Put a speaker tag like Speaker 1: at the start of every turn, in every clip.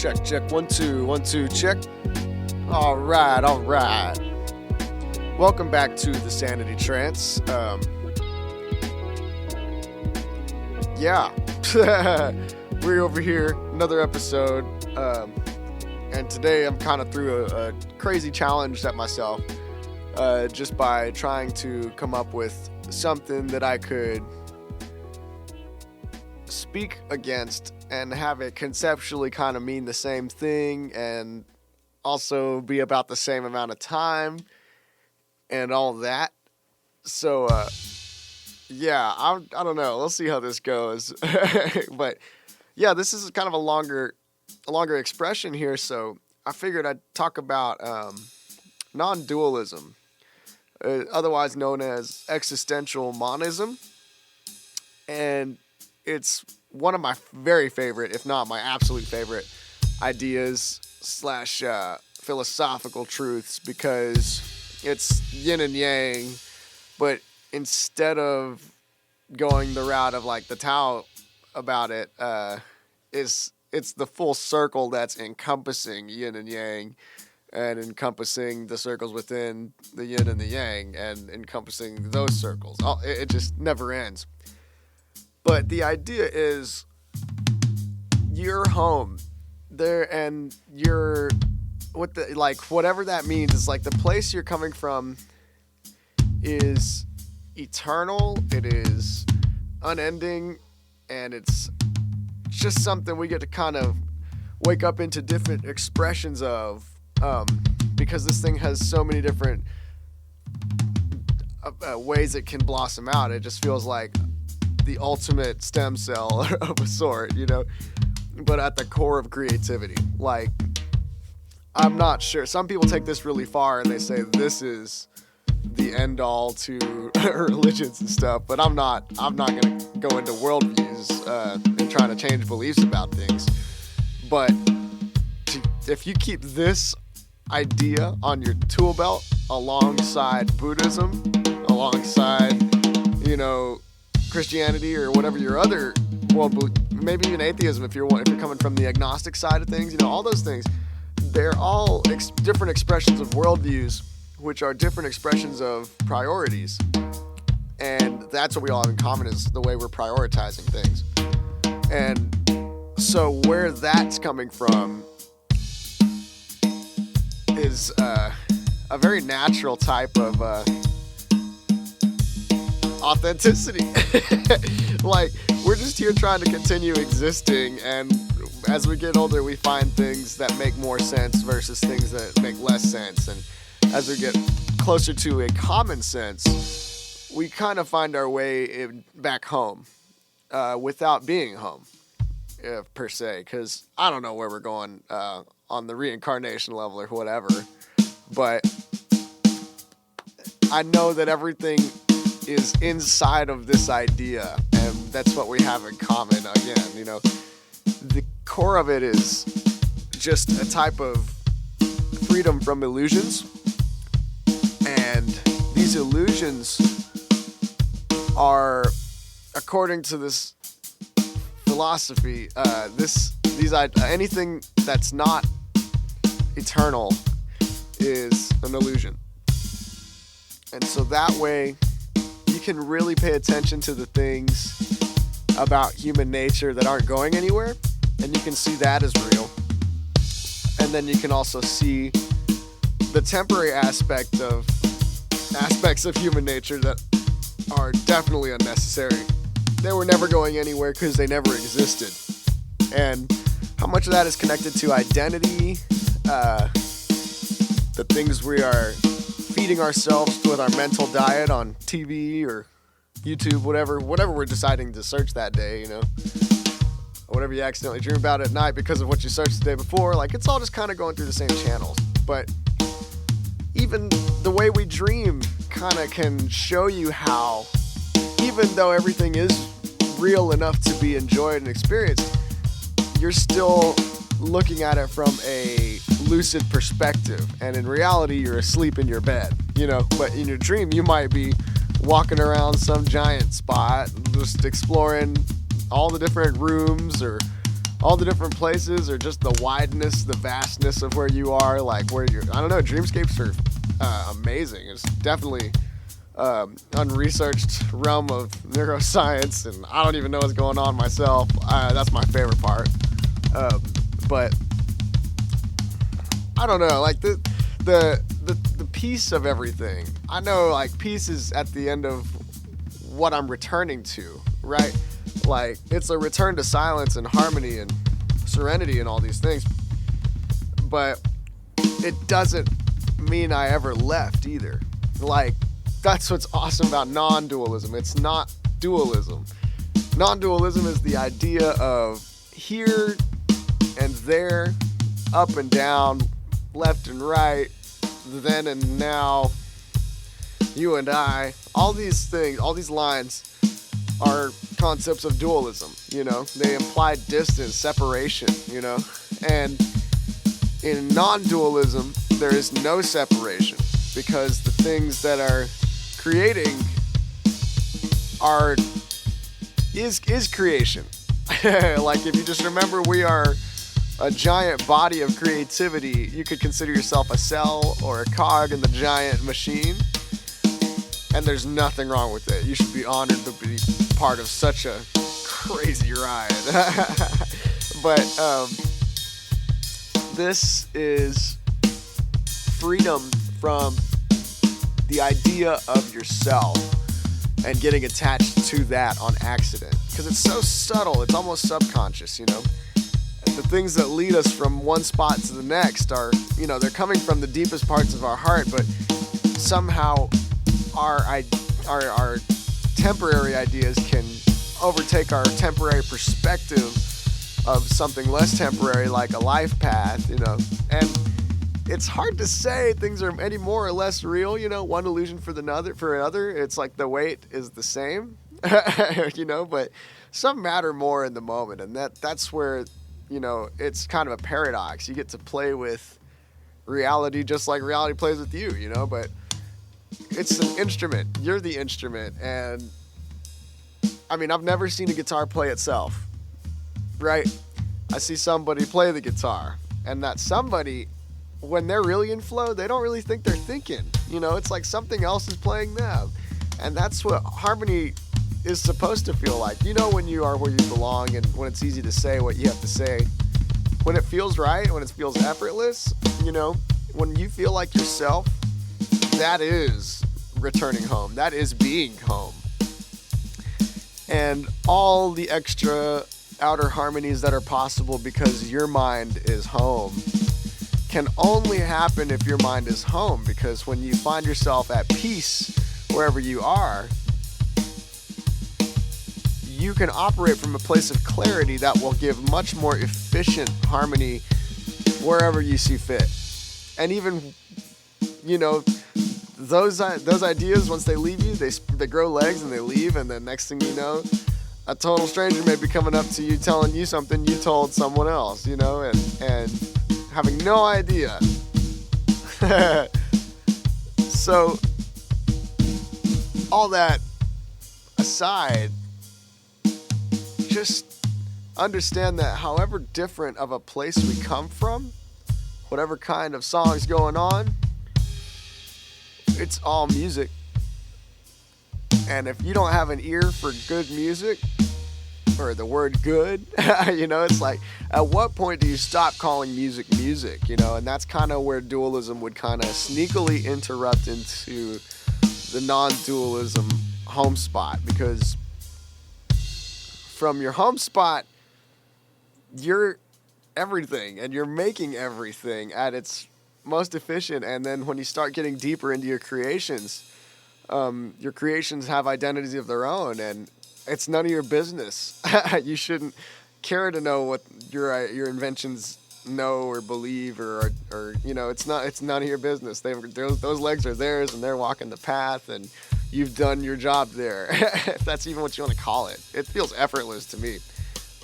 Speaker 1: Check. 1 2 check. All right. Welcome back to the Sanity Trance. We're over here, another episode. And today I'm kind of through a crazy challenge at myself, just by trying to come up with something that I could speak against and have it conceptually kind of mean the same thing and also be about the same amount of time and all that. So, I don't know. We'll see how this goes. But yeah, this is kind of a longer expression here. So I figured I'd talk about non-dualism, otherwise known as existential monism. And it's one of my very favorite, if not my absolute favorite, ideas / philosophical truths, because it's yin and yang, but instead of going the route of like the Tao about it, it's the full circle that's encompassing yin and yang and encompassing the circles within the yin and the yang and encompassing those circles. It just never ends. But the idea is you're home there, and you're whatever that means. It's like the place you're coming from is eternal. It is unending, and it's just something we get to kind of wake up into different expressions of, because this thing has so many different ways it can blossom out. It just feels like the ultimate stem cell of a sort, but at the core of creativity. Like, I'm not sure. Some people take this really far and they say this is the end all to religions and stuff, but I'm not going to go into worldviews and trying to change beliefs about things. But if you keep this idea on your tool belt alongside Buddhism, alongside, Christianity or whatever your other maybe even atheism if you're coming from the agnostic side of things, all those things, they're all different expressions of worldviews, which are different expressions of priorities. And that's what we all have in common, is the way we're prioritizing things. And so where that's coming from is a very natural type of authenticity. Like, we're just here trying to continue existing, and as we get older we find things that make more sense versus things that make less sense, and as we get closer to a common sense, we kind of find our way back home without being home, per se, because I don't know where we're going on the reincarnation level or whatever, but I know that everything is inside of this idea, and that's what we have in common. Again, the core of it is just a type of freedom from illusions, and these illusions are, according to this philosophy, anything that's not eternal is an illusion. And so that way you can really pay attention to the things about human nature that aren't going anywhere, and you can see that as real. And then you can also see the temporary aspects of human nature that are definitely unnecessary. They were never going anywhere because they never existed. And how much of that is connected to identity, the things we are feeding ourselves with our mental diet on TV or YouTube, whatever we're deciding to search that day, or whatever you accidentally dream about at night because of what you searched the day before. Like, it's all just kind of going through the same channels. But even the way we dream kind of can show you how, even though everything is real enough to be enjoyed and experienced, you're still looking at it from a lucid perspective, and in reality you're asleep in your bed, but in your dream you might be walking around some giant spot just exploring all the different rooms or all the different places, or just the wideness, the vastness of where you are, like where you're, I don't know, dreamscapes are amazing. It's definitely unresearched realm of neuroscience, and I don't even know what's going on myself. That's my favorite part. But I don't know, like the peace of everything. I know, like, peace is at the end of what I'm returning to, right? Like, it's a return to silence and harmony and serenity and all these things. But it doesn't mean I ever left either. Like, that's what's awesome about non-dualism. It's not dualism. Non-dualism is the idea of here and there, up and down, left and right, then and now, you and I. All these things, all these lines are concepts of dualism, you know? They imply distance, separation, you know? And in non-dualism, there is no separation, because the things that are creating is creation. Like, if you just remember, we are a giant body of creativity. You could consider yourself a cell or a cog in the giant machine, and there's nothing wrong with it. You should be honored to be part of such a crazy ride. But this is freedom from the idea of yourself and getting attached to that on accident, because it's so subtle, it's almost subconscious, you know? The things that lead us from one spot to the next are, you know, they're coming from the deepest parts of our heart, but somehow our temporary ideas can overtake our temporary perspective of something less temporary, like a life path, you know? And it's hard to say things are any more or less real, you know, one illusion for another. It's like the weight is the same, you know, but some matter more in the moment. And that's where, you know, it's kind of a paradox. You get to play with reality just like reality plays with you, you know, but it's an instrument. You're the instrument. And I mean, I've never seen a guitar play itself, right? I see somebody play the guitar, and that somebody, when they're really in flow, they don't really think they're thinking, you know? It's like something else is playing them. And that's what harmony is supposed to feel like. You know, when you are where you belong, and when it's easy to say what you have to say, when it feels right, when it feels effortless, you know, when you feel like yourself, that is returning home. That is being home. And all the extra outer harmonies that are possible because your mind is home can only happen if your mind is home, because when you find yourself at peace wherever you are, you can operate from a place of clarity that will give much more efficient harmony wherever you see fit. And even, you know, those ideas, once they leave you, they grow legs and they leave, and then next thing you know, a total stranger may be coming up to you telling you something you told someone else, you know, and having no idea. So, all that aside, just understand that however different of a place we come from, whatever kind of song's going on, it's all music. And if you don't have an ear for good music, or the word good, you know, it's like, at what point do you stop calling music music, you know? And that's kind of where dualism would kind of sneakily interrupt into the non-dualism home spot, because from your home spot, you're everything, and you're making everything at its most efficient. And then when you start getting deeper into your creations have identities of their own, and it's none of your business. You shouldn't care to know what your inventions know or believe, or you know, it's none of your business. Those legs are theirs, and they're walking the path, and you've done your job there. If that's even what you want to call it. It feels effortless to me,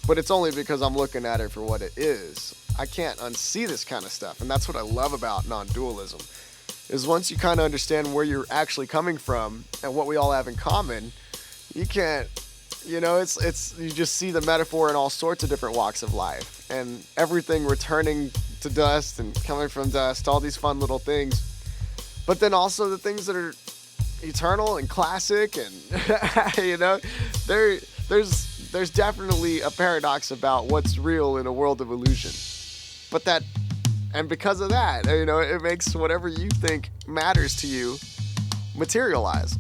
Speaker 1: but it's only because I'm looking at it for what it is. I can't unsee this kind of stuff, and that's what I love about non-dualism, is once you kind of understand where you're actually coming from and what we all have in common, you can't You know, it's you just see the metaphor in all sorts of different walks of life, and everything returning to dust and coming from dust, all these fun little things. But then also the things that are eternal and classic, and you know, there's definitely a paradox about what's real in a world of illusion. But that, and because of that, you know, it makes whatever you think matters to you materialize.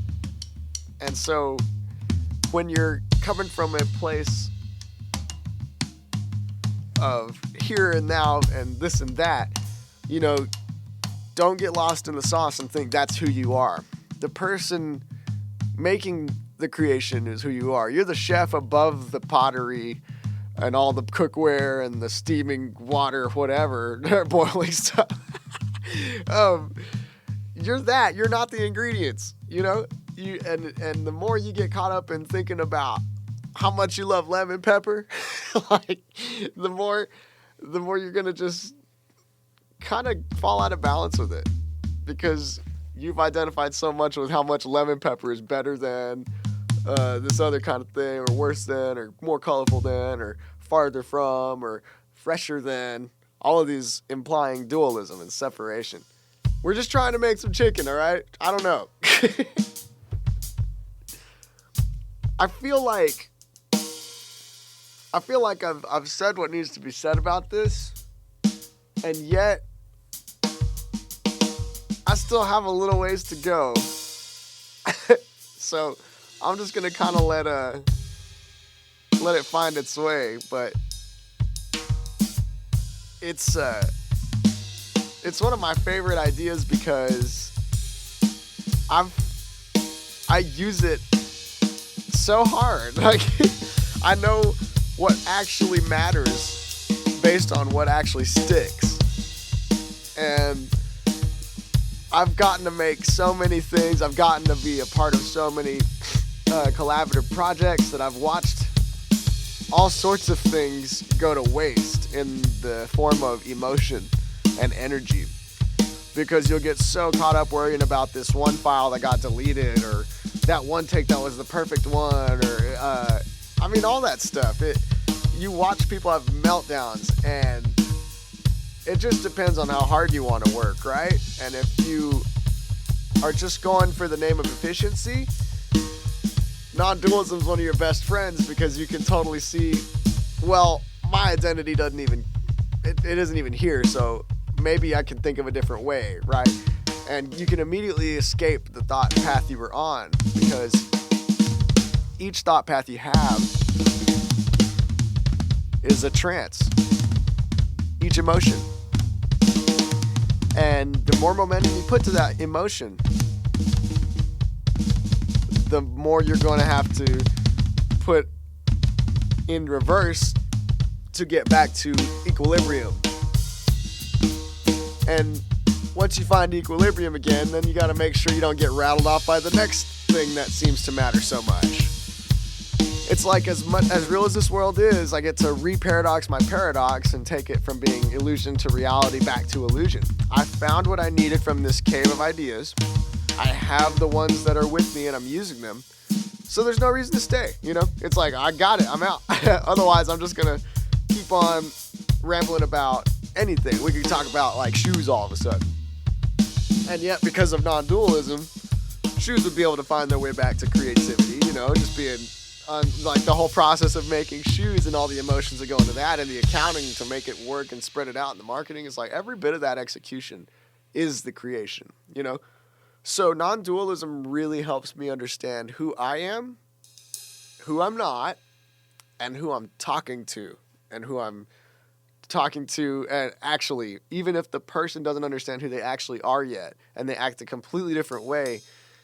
Speaker 1: And so when you're coming from a place of here and now and this and that, you know, don't get lost in the sauce and think that's who you are. The person making the creation is who you are. You're the chef above the pottery and all the cookware and the steaming water, whatever, boiling stuff. You're that. You're not the ingredients, you know? And the more you get caught up in thinking about how much you love lemon pepper, like the more you're gonna just kind of fall out of balance with it, because you've identified so much with how much lemon pepper is better than this other kind of thing, or worse than, or more colorful than, or farther from, or fresher than. All of these implying dualism and separation. We're just trying to make some chicken, all right? I don't know. I feel like I've said what needs to be said about this, and yet I still have a little ways to go. So I'm just gonna kind of let it find its way. But it's one of my favorite ideas because I use it so hard. Like, I know what actually matters based on what actually sticks. And I've gotten to make so many things. I've gotten to be a part of so many collaborative projects that I've watched all sorts of things go to waste in the form of emotion and energy. Because you'll get so caught up worrying about this one file that got deleted, or that one take that was the perfect one, or I mean, all that stuff. You watch people have meltdowns, and it just depends on how hard you want to work, right? And if you are just going for the name of efficiency, non-dualism is one of your best friends, because you can totally see, well, my identity doesn't even, it isn't even here, so maybe I can think of a different way, right? And you can immediately escape the thought path you were on, because each thought path you have is a trance. Each emotion. And the more momentum you put to that emotion, the more you're going to have to put in reverse to get back to equilibrium. And once you find equilibrium again, then you got to make sure you don't get rattled off by the next thing that seems to matter so much. It's like, as real as this world is, I get to re-paradox my paradox and take it from being illusion to reality back to illusion. I found what I needed from this cave of ideas. I have the ones that are with me and I'm using them. So there's no reason to stay, you know? It's like, I got it, I'm out. Otherwise, I'm just going to keep on rambling about anything. We could talk about, like, shoes all of a sudden. And yet, because of non-dualism, shoes would be able to find their way back to creativity, you know, just being on, like, the whole process of making shoes and all the emotions that go into that, and the accounting to make it work and spread it out, and the marketing is like, every bit of that execution is the creation, you know? So non-dualism really helps me understand who I am, who I'm not, and who I'm talking to, and who I'm talking to. And actually, even if the person doesn't understand who they actually are yet, and they act a completely different way,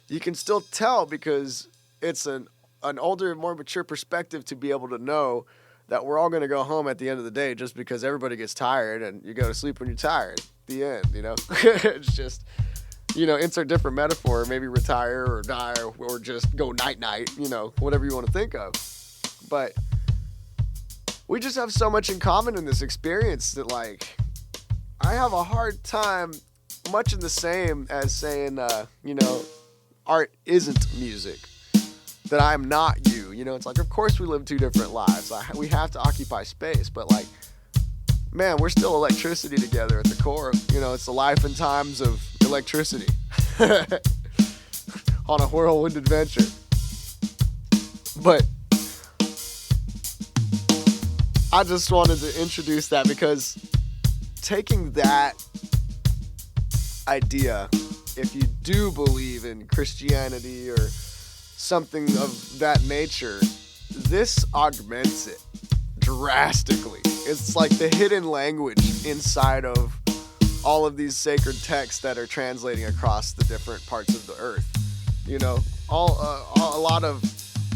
Speaker 1: you can still tell, because it's an older, more mature perspective to be able to know that we're all going to go home at the end of the day, just because everybody gets tired and you go to sleep when you're tired. The end, you know? It's just, you know, insert different metaphor, maybe retire or die, or just go night-night, you know, whatever you want to think of. But we just have so much in common in this experience that, like, I have a hard time, much in the same as saying, you know, art isn't music. that I'm not you. You know, it's like, of course we live two different lives. We have to occupy space, but like, man, we're still electricity together at the core. You know, it's the life and times of electricity on a whirlwind adventure. But I just wanted to introduce that because taking that idea, if you do believe in Christianity or something of that nature, this augments it drastically. It's like the hidden language inside of all of these sacred texts that are translating across the different parts of the earth. You know, a lot of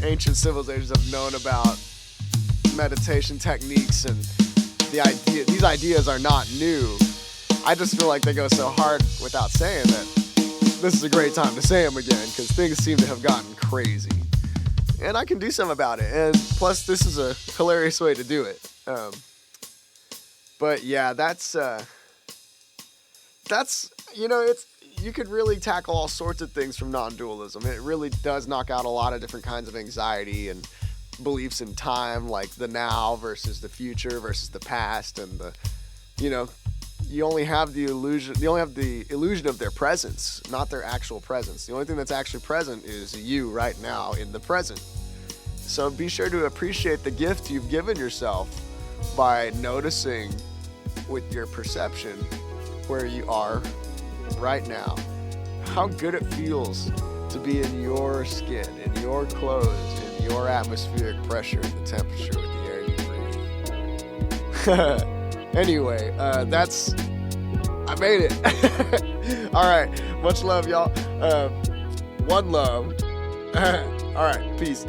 Speaker 1: ancient civilizations have known about meditation techniques, and these ideas are not new. I just feel like they go so hard without saying that this is a great time to say them again, because things seem to have gotten crazy. And I can do something about it. And plus, this is a hilarious way to do it. But yeah, that's you know, you could really tackle all sorts of things from non-dualism. It really does knock out a lot of different kinds of anxiety and beliefs in time, like the now versus the future versus the past, and you only have the illusion of their presence, not their actual presence. The only thing that's actually present is you right now in the present. So be sure to appreciate the gift you've given yourself by noticing with your perception where you are right now. How good it feels to be in your skin, in your clothes, in your atmospheric pressure, and the temperature of the air you breathe. Anyway, I made it. All right, much love, y'all. One love. All right, peace.